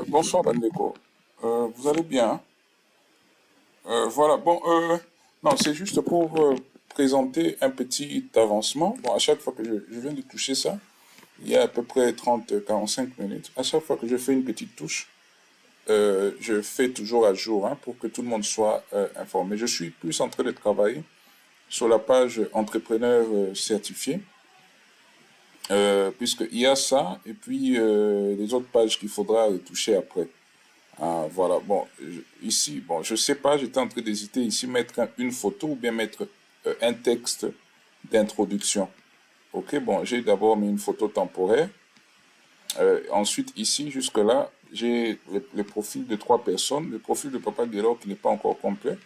Bonsoir Bandeko. Vous allez bien? Voilà, bon, non, c'est juste pour présenter un petit avancement. Bon, à chaque fois que je viens de toucher ça, il y a à peu près 30 45 minutes, à chaque fois que je fais une petite touche, je fais toujours à jour hein, pour que tout le monde soit informé. Je suis plus en train de travailler sur la page entrepreneur certifié, puisqu'il y a ça, et puis les autres pages qu'il faudra toucher après. Ah, voilà, bon, ici, bon, je sais pas, j'étais en train d'hésiter ici, mettre une photo ou bien mettre un texte d'introduction. Ok, bon, j'ai d'abord mis une photo temporaire. Ensuite, ici, jusque-là, j'ai le profil de 3 personnes. Le profil de Papa Guélo qui n'est pas encore complet.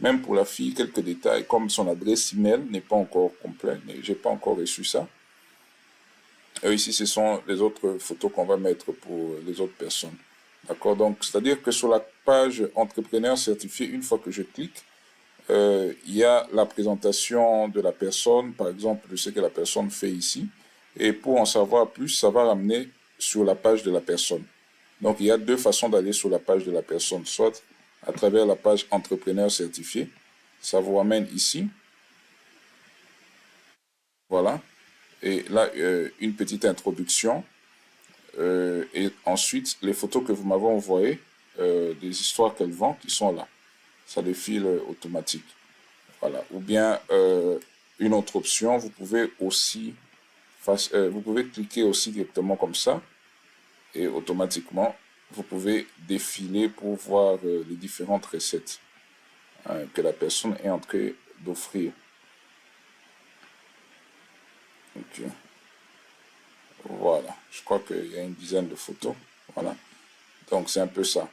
Même pour la fille, quelques détails, comme son adresse email n'est pas encore complet. J'ai pas encore reçu ça. Ici, ce sont les autres photos qu'on va mettre pour les autres personnes. D'accord? Donc, c'est-à-dire que sur la page entrepreneur certifié, une fois que je clique, il y a la présentation de la personne, par exemple, de ce que la personne fait ici. Et pour en savoir plus, ça va ramener sur la page de la personne. Donc, il y a deux façons d'aller sur la page de la personne. Soit à travers la page entrepreneur certifié. Ça vous ramène ici. Voilà. Et là, une petite introduction. Et ensuite, les photos que vous m'avez envoyées, des histoires qu'elle vend, qui sont là. Ça défile automatique. Voilà. Ou bien une autre option, vous pouvez aussi vous pouvez cliquer aussi directement comme ça et automatiquement vous pouvez défiler pour voir les différentes recettes hein, que la personne est en train d'offrir. Ok. Voilà. Je crois qu'il y a une dizaine de photos. Voilà. Donc c'est un peu ça.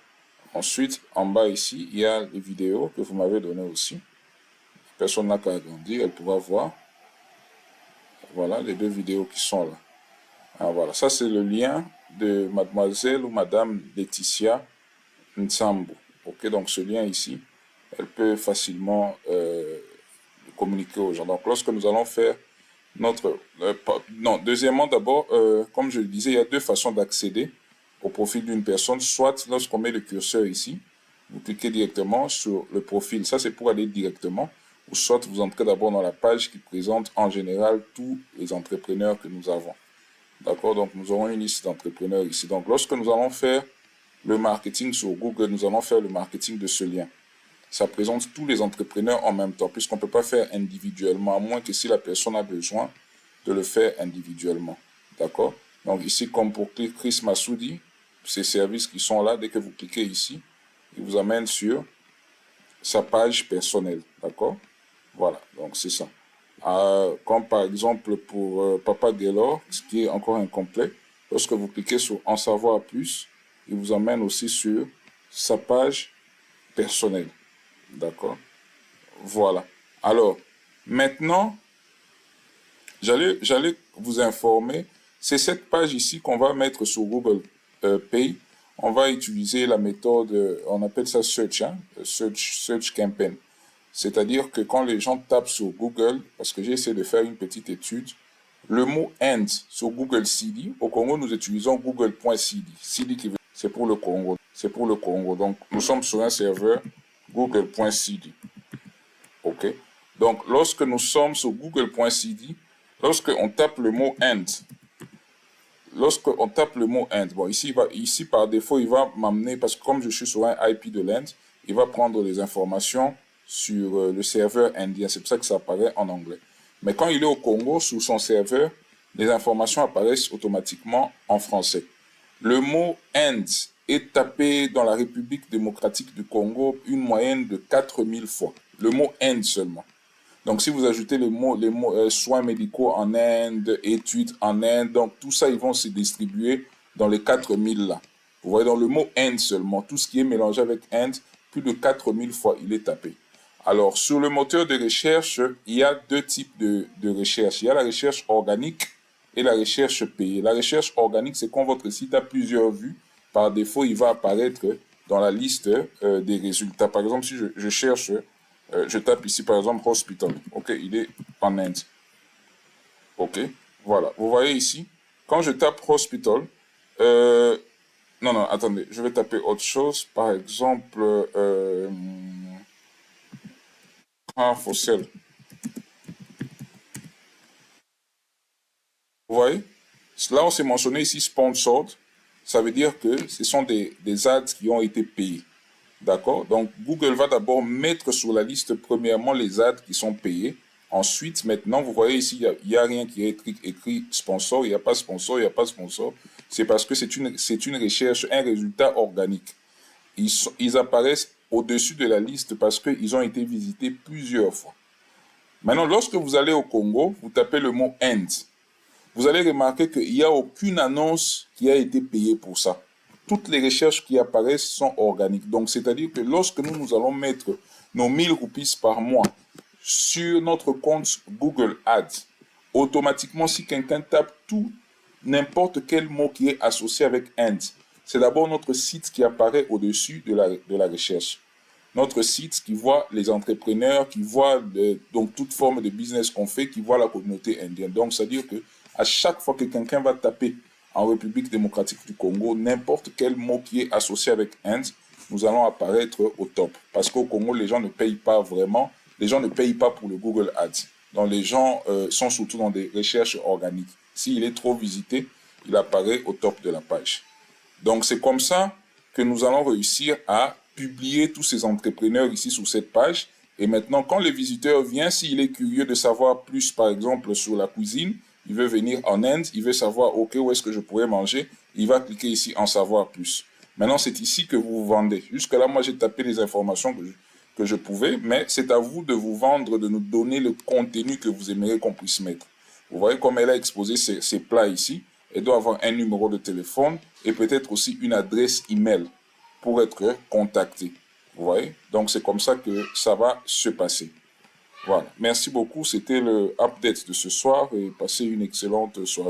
Ensuite, en bas ici, il y a les vidéos que vous m'avez données aussi. Personne n'a qu'à agrandir, elle pourra voir. Voilà, les deux vidéos qui sont là. Ah, voilà, ça c'est le lien de mademoiselle ou madame Laetitia Nsambo. Ok, donc ce lien ici, elle peut facilement communiquer aux gens. Donc lorsque nous allons faire notre... non, deuxièmement d'abord, comme je le disais, il y a deux façons d'accéder au profil d'une personne. Soit lorsqu'on met le curseur ici, vous cliquez directement sur le profil. Ça c'est pour aller directement. Ou soit vous entrez d'abord dans la page qui présente en général tous les entrepreneurs que nous avons. D'accord? Donc, nous aurons une liste d'entrepreneurs ici. Donc, lorsque nous allons faire le marketing sur Google, nous allons faire le marketing de ce lien. Ça présente tous les entrepreneurs en même temps, puisqu'on ne peut pas faire individuellement, à moins que si la personne a besoin de le faire individuellement. D'accord? Donc, ici, comme pour Chris Massoudi, ces services qui sont là, dès que vous cliquez ici, il vous amène sur sa page personnelle. D'accord? Voilà, donc c'est ça. Comme par exemple pour Papa Gaylor, ce qui est encore incomplet, lorsque vous cliquez sur En savoir plus, il vous emmène aussi sur sa page personnelle. D'accord? Voilà. Alors, maintenant, j'allais vous informer, c'est cette page ici qu'on va mettre sur Google Pay. On va utiliser la méthode, on appelle ça search, hein, search campaign. C'est-à-dire que quand les gens tapent sur Google, parce que j'ai essayé de faire une petite étude, le mot end sur Google CD, au Congo, nous utilisons google.cd. CD qui veut, c'est pour le Congo. C'est pour le Congo. Donc, nous sommes sur un serveur google.cd. OK? Donc, lorsque nous sommes sur google.cd, lorsqu'on tape le mot end, bon, ici par défaut, il va m'amener, parce que comme je suis sur un IP de l'Inde, il va prendre les informations sur le serveur indien. C'est pour ça que ça apparaît en anglais. Mais quand il est au Congo, sur son serveur, les informations apparaissent automatiquement en français. Le mot Inde est tapé dans la République démocratique du Congo une moyenne de 4000 fois. Le mot Inde seulement. Donc, si vous ajoutez les mots soins médicaux en Inde, études en Inde, donc tout ça, ils vont se distribuer dans les 4000 là. Vous voyez, dans le mot Inde seulement, tout ce qui est mélangé avec Inde, plus de 4000 fois, il est tapé. Alors, sur le moteur de recherche, il y a deux types de recherche. Il y a la recherche organique et la recherche payée. La recherche organique, c'est quand votre site a plusieurs vues. Par défaut, il va apparaître dans la liste des résultats. Par exemple, si je cherche... je tape ici par exemple hospital. Ok, il est en Inde. Ok, voilà. Vous voyez ici, quand je tape hospital, Non, non, attendez, je vais taper autre chose. Par exemple, Fossel. Vous voyez? Là, on s'est mentionné ici sponsored. Ça veut dire que ce sont des ads qui ont été payés. D'accord? Donc, Google va d'abord mettre sur la liste, premièrement, les ads qui sont payés. Ensuite, maintenant, vous voyez ici, il y a rien qui est écrit sponsor. Il n'y a pas sponsor, il n'y a pas sponsor. C'est parce que c'est une recherche, un résultat organique. Ils apparaissent au-dessus de la liste parce qu'ils ont été visités plusieurs fois. Maintenant, lorsque vous allez au Congo, vous tapez le mot end. Vous allez remarquer qu'il n'y a aucune annonce qui a été payée pour ça. Toutes les recherches qui apparaissent sont organiques. Donc, c'est-à-dire que lorsque nous allons mettre nos 1000 roupies par mois sur notre compte Google Ads, automatiquement, si quelqu'un tape n'importe quel mot qui est associé avec end, c'est d'abord notre site qui apparaît au-dessus de la recherche. Notre site qui voit les entrepreneurs, qui voit donc toute forme de business qu'on fait, qui voit la communauté indienne. Donc, c'est-à-dire que à chaque fois que quelqu'un va taper en République démocratique du Congo, n'importe quel mot qui est associé avec Inde, nous allons apparaître au top. Parce qu'au Congo, les gens ne payent pas vraiment, les gens ne payent pas pour le Google Ads. Donc les gens sont surtout dans des recherches organiques. S'il est trop visité, il apparaît au top de la page. Donc c'est comme ça que nous allons réussir à publier tous ces entrepreneurs ici sur cette page. Et maintenant, quand le visiteur vient, s'il est curieux de savoir plus, par exemple, sur la cuisine, il veut venir en Inde, il veut savoir, OK, où est-ce que je pourrais manger, il va cliquer ici en savoir plus. Maintenant, c'est ici que vous vous vendez. Jusque-là, moi, j'ai tapé les informations que je pouvais, mais c'est à vous de vous vendre, de nous donner le contenu que vous aimeriez qu'on puisse mettre. Vous voyez comme elle a exposé ces plats ici. Elle doit avoir un numéro de téléphone et peut-être aussi une adresse email pour être contacté. Vous voyez? Donc, c'est comme ça que ça va se passer. Voilà. Merci beaucoup. C'était le update de ce soir et passez une excellente soirée.